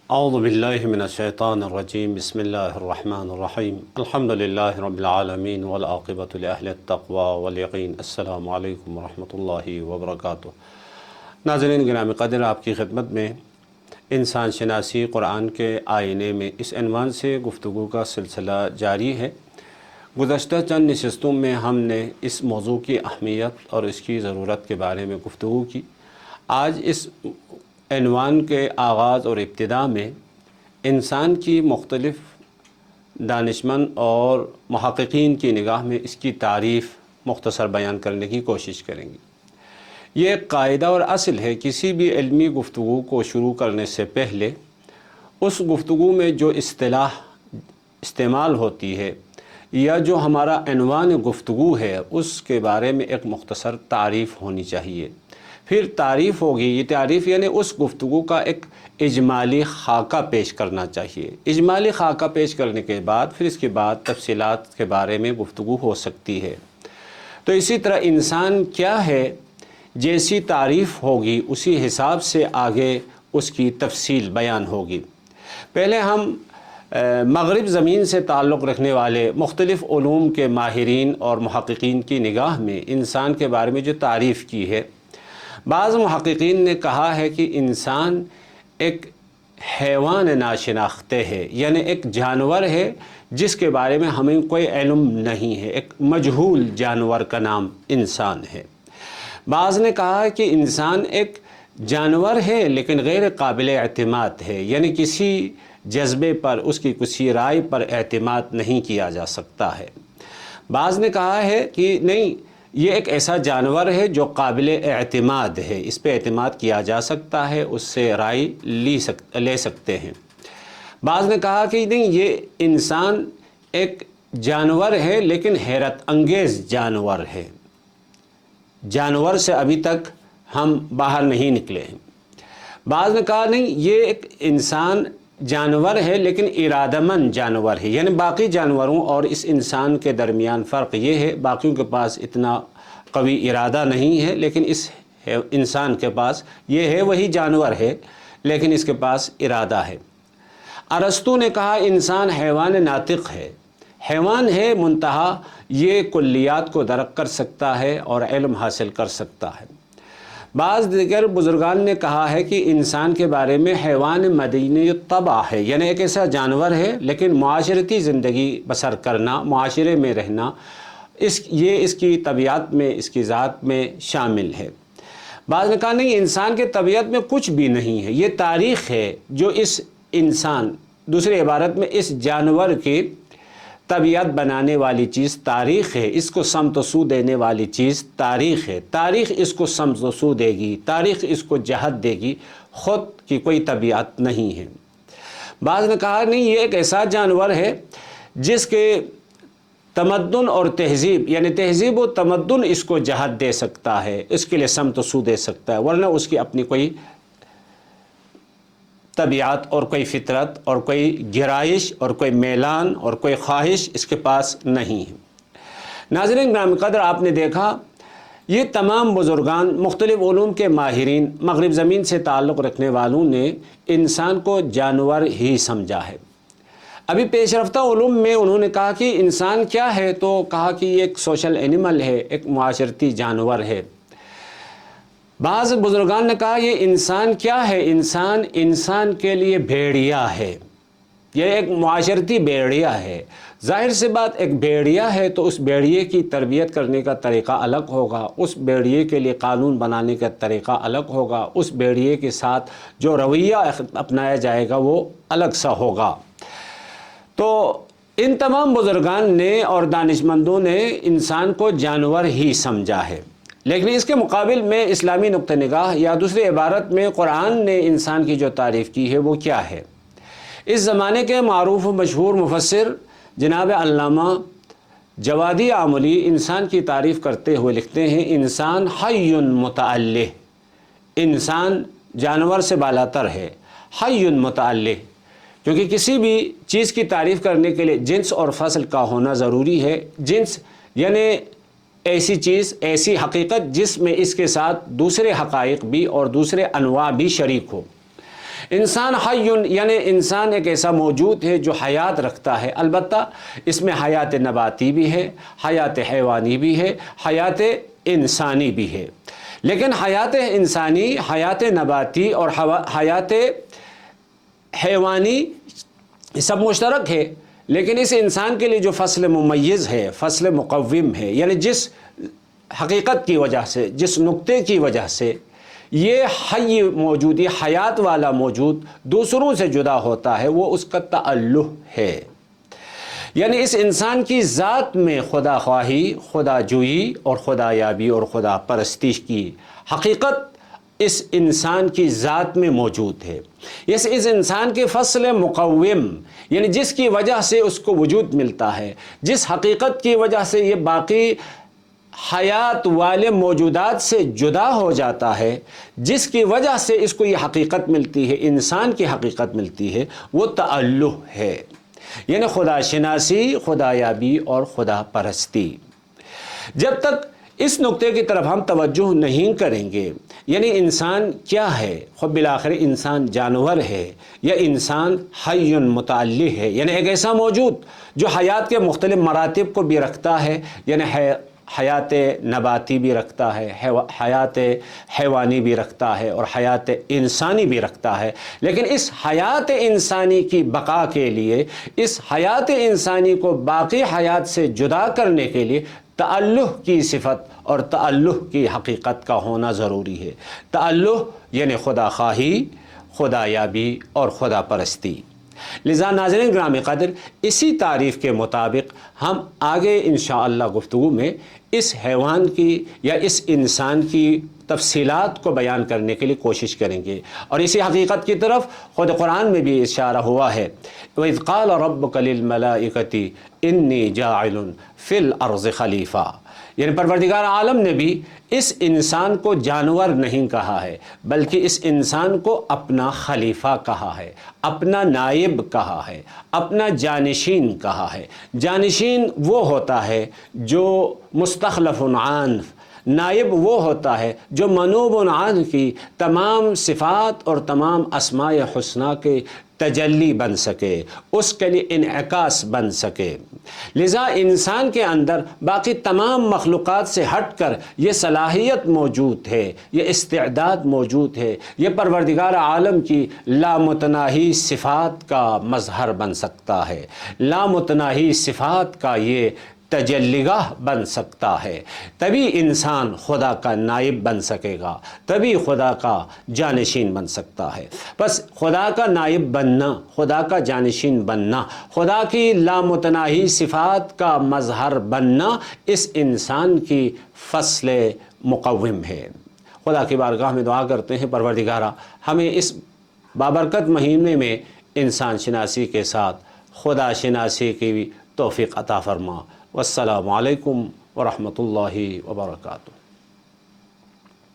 اعوذ باللہ من الشیطان الرجیم بسم اللہ الرحمن الرحیم الحمدللہ رب العالمین والعاقبۃ لأہل التقوی والیقین۔ السلام علیکم ورحمۃ اللہ وبرکاتہ۔ ناظرین گرامی قدر، آپ کی خدمت میں انسان شناسی قرآن کے آئینے میں اس عنوان سے گفتگو کا سلسلہ جاری ہے۔ گزشتہ چند نشستوں میں ہم نے اس موضوع کی اہمیت اور اس کی ضرورت کے بارے میں گفتگو کی۔ آج اس عنوان کے آغاز اور ابتدا میں انسان کی مختلف دانشمند اور محققین کی نگاہ میں اس کی تعریف مختصر بیان کرنے کی کوشش کریں گے۔ یہ ایک قاعدہ اور اصل ہے، کسی بھی علمی گفتگو کو شروع کرنے سے پہلے اس گفتگو میں جو اصطلاح استعمال ہوتی ہے یا جو ہمارا عنوان گفتگو ہے اس کے بارے میں ایک مختصر تعریف ہونی چاہیے۔ پھر تعریف ہوگی، یہ تعریف یعنی اس گفتگو کا ایک اجمالی خاکہ پیش کرنا چاہیے۔ اجمالی خاکہ پیش کرنے کے بعد پھر اس کے بعد تفصیلات کے بارے میں گفتگو ہو سکتی ہے۔ تو اسی طرح انسان کیا ہے، جیسی تعریف ہوگی اسی حساب سے آگے اس کی تفصیل بیان ہوگی۔ پہلے ہم مغرب زمین سے تعلق رکھنے والے مختلف علوم کے ماہرین اور محققین کی نگاہ میں انسان کے بارے میں جو تعریف کی ہے، بعض محققین نے کہا ہے کہ انسان ایک حیوان ناشناختے ہے، یعنی ایک جانور ہے جس کے بارے میں ہمیں کوئی علم نہیں ہے، ایک مجہول جانور کا نام انسان ہے۔ بعض نے کہا کہ انسان ایک جانور ہے لیکن غیر قابل اعتماد ہے، یعنی کسی جذبے پر، اس کی کسی رائے پر اعتماد نہیں کیا جا سکتا ہے۔ بعض نے کہا ہے کہ نہیں، یہ ایک ایسا جانور ہے جو قابل اعتماد ہے، اس پہ اعتماد کیا جا سکتا ہے، اس سے رائے لے سکتے ہیں۔ بعض نے کہا کہ نہیں، یہ انسان ایک جانور ہے لیکن حیرت انگیز جانور ہے، جانور سے ابھی تک ہم باہر نہیں نکلے ہیں۔ بعض نے کہا نہیں، یہ ایک انسان جانور ہے لیکن ارادہ مند جانور ہے، یعنی باقی جانوروں اور اس انسان کے درمیان فرق یہ ہے، باقیوں کے پاس اتنا قوی ارادہ نہیں ہے لیکن اس انسان کے پاس یہ ہے، وہی جانور ہے لیکن اس کے پاس ارادہ ہے۔ ارسطو نے کہا انسان حیوان ناطق ہے، حیوان ہے منتہا یہ کلیات کو درک کر سکتا ہے اور علم حاصل کر سکتا ہے۔ بعض دیگر بزرگان نے کہا ہے کہ انسان کے بارے میں حیوان مدنی الطبع ہے، یعنی ایک ایسا جانور ہے لیکن معاشرتی زندگی بسر کرنا، معاشرے میں رہنا، یہ اس کی طبیعت میں، اس کی ذات میں شامل ہے۔ بعض نے کہا نہیں، انسان کے طبیعت میں کچھ بھی نہیں ہے، یہ تاریخ ہے جو اس انسان، دوسری عبارت میں اس جانور کی طبیعت بنانے والی چیز تاریخ ہے، اس کو سمت و سو دینے والی چیز تاریخ ہے، تاریخ اس کو سمت و سو دے گی، تاریخ اس کو جہت دے گی، خود کی کوئی طبیعت نہیں ہے۔ بعض نے کہا نہیں، یہ ایک ایسا جانور ہے جس کے تمدن اور تہذیب، یعنی تہذیب و تمدن اس کو جہت دے سکتا ہے، اس کے لیے سمت و سو دے سکتا ہے، ورنہ اس کی اپنی کوئی طبیعت اور کوئی فطرت اور کوئی گرائش اور کوئی میلان اور کوئی خواہش اس کے پاس نہیں ہے۔ ناظرین گرامی قدر، آپ نے دیکھا یہ تمام بزرگان، مختلف علوم کے ماہرین، مغرب زمین سے تعلق رکھنے والوں نے انسان کو جانور ہی سمجھا ہے۔ ابھی پیش رفتہ علوم میں انہوں نے کہا کہ انسان کیا ہے، تو کہا کہ یہ ایک سوشل اینیمل ہے، ایک معاشرتی جانور ہے۔ بعض بزرگان نے کہا یہ انسان کیا ہے، انسان کے لیے بھیڑیا ہے، یہ ایک معاشرتی بھیڑیا ہے۔ ظاہر سی بات، ایک بھیڑیا ہے تو اس بھیڑیے کی تربیت کرنے کا طریقہ الگ ہوگا، اس بھیڑیے کے لیے قانون بنانے کا طریقہ الگ ہوگا، اس بھیڑیے کے ساتھ جو رویہ اپنایا جائے گا وہ الگ سا ہوگا۔ تو ان تمام بزرگان نے اور دانشمندوں نے انسان کو جانور ہی سمجھا ہے، لیکن اس کے مقابل میں اسلامی نقطہ نگاہ یا دوسری عبارت میں قرآن نے انسان کی جو تعریف کی ہے وہ کیا ہے؟ اس زمانے کے معروف و مشہور مفسر جناب علامہ جوادی آملی انسان کی تعریف کرتے ہوئے لکھتے ہیں، انسان حی متعلہ، انسان جانور سے بالاتر ہے، حی متعلہ، کیونکہ کسی بھی چیز کی تعریف کرنے کے لیے جنس اور فصل کا ہونا ضروری ہے۔ جنس یعنی ایسی چیز، ایسی حقیقت جس میں اس کے ساتھ دوسرے حقائق بھی اور دوسرے انواع بھی شریک ہو۔ انسان حی یعنی انسان ایک ایسا موجود ہے جو حیات رکھتا ہے، البتہ اس میں حیات نباتی بھی ہے، حیات حیوانی بھی ہے، حیات انسانی بھی ہے، لیکن حیات انسانی، حیات نباتی اور حیات حیوانی سب مشترک ہے، لیکن اس انسان کے لیے جو فصل ممیز ہے، فصل مقوم ہے، یعنی جس حقیقت کی وجہ سے، جس نقطے کی وجہ سے یہ حی موجود، یہ حیات والا موجود دوسروں سے جدا ہوتا ہے، وہ اس کا تعلق ہے۔ یعنی اس انسان کی ذات میں خدا خواہی، خدا جوئی اور خدا یابی اور خدا پرستش کی حقیقت اس انسان کی ذات میں موجود ہے۔ اس انسان کے فصل مقوم یعنی جس کی وجہ سے اس کو وجود ملتا ہے، جس حقیقت کی وجہ سے یہ باقی حیات والے موجودات سے جدا ہو جاتا ہے، جس کی وجہ سے اس کو یہ حقیقت ملتی ہے، انسان کی حقیقت ملتی ہے، وہ تعلق ہے، یعنی خدا شناسی، خدا یابی اور خدا پرستی۔ جب تک اس نقطے کی طرف ہم توجہ نہیں کریں گے، یعنی انسان کیا ہے، خود بالآخر انسان جانور ہے یا انسان حی متعلق ہے، یعنی ایک ایسا موجود جو حیات کے مختلف مراتب کو بھی رکھتا ہے، یعنی حیات نباتی بھی رکھتا ہے، حیات حیوانی بھی رکھتا ہے اور حیات انسانی بھی رکھتا ہے، لیکن اس حیات انسانی کی بقا کے لیے، اس حیات انسانی کو باقی حیات سے جدا کرنے کے لیے تعلق کی صفت اور تعلق کی حقیقت کا ہونا ضروری ہے۔ تعلق یعنی خدا خواہی، خدا یابی اور خدا پرستی۔ لذا ناظرین گرامی قدر، اسی تعریف کے مطابق ہم آگے انشاءاللہ گفتگو میں اس حیوان کی یا اس انسان کی تفصیلات کو بیان کرنے کے لیے کوشش کریں گے، اور اسی حقیقت کی طرف خود قرآن میں بھی اشارہ ہوا ہے، وَإِذْ قَالَ رَبُّكَ لِلْمَلَائِكَةِ إِنِّي جَاعِلٌ فِي الْأَرْضِ خَلِيفَةً، یعنی پروردگار عالم نے بھی اس انسان کو جانور نہیں کہا ہے، بلکہ اس انسان کو اپنا خلیفہ کہا ہے، اپنا نائب کہا ہے، اپنا جانشین کہا ہے۔ جانشین وہ ہوتا ہے جو مستخلف عنہ، نائب وہ ہوتا ہے جو منوب عنہ کی تمام صفات اور تمام اسماء حسنہ کے تجلی بن سکے، اس کے لیے انعکاس بن سکے۔ لذا انسان کے اندر باقی تمام مخلوقات سے ہٹ کر یہ صلاحیت موجود ہے، یہ استعداد موجود ہے، یہ پروردگار عالم کی لامتناہی صفات کا مظہر بن سکتا ہے، لامتناہی صفات کا یہ تجلیگاہ بن سکتا ہے۔ تبھی انسان خدا کا نائب بن سکے گا، تبھی خدا کا جانشین بن سکتا ہے۔ بس خدا کا نائب بننا، خدا کا جانشین بننا، خدا کی لامتناہی صفات کا مظہر بننا اس انسان کی فصل مقوم ہے۔ خدا کی بارگاہ میں دعا کرتے ہیں، پروردگارہ ہمیں اس بابرکت مہینے میں انسان شناسی کے ساتھ خدا شناسی کی توفیق عطا فرما۔ والسلام علیکم ورحمۃ اللہ وبرکاتہ۔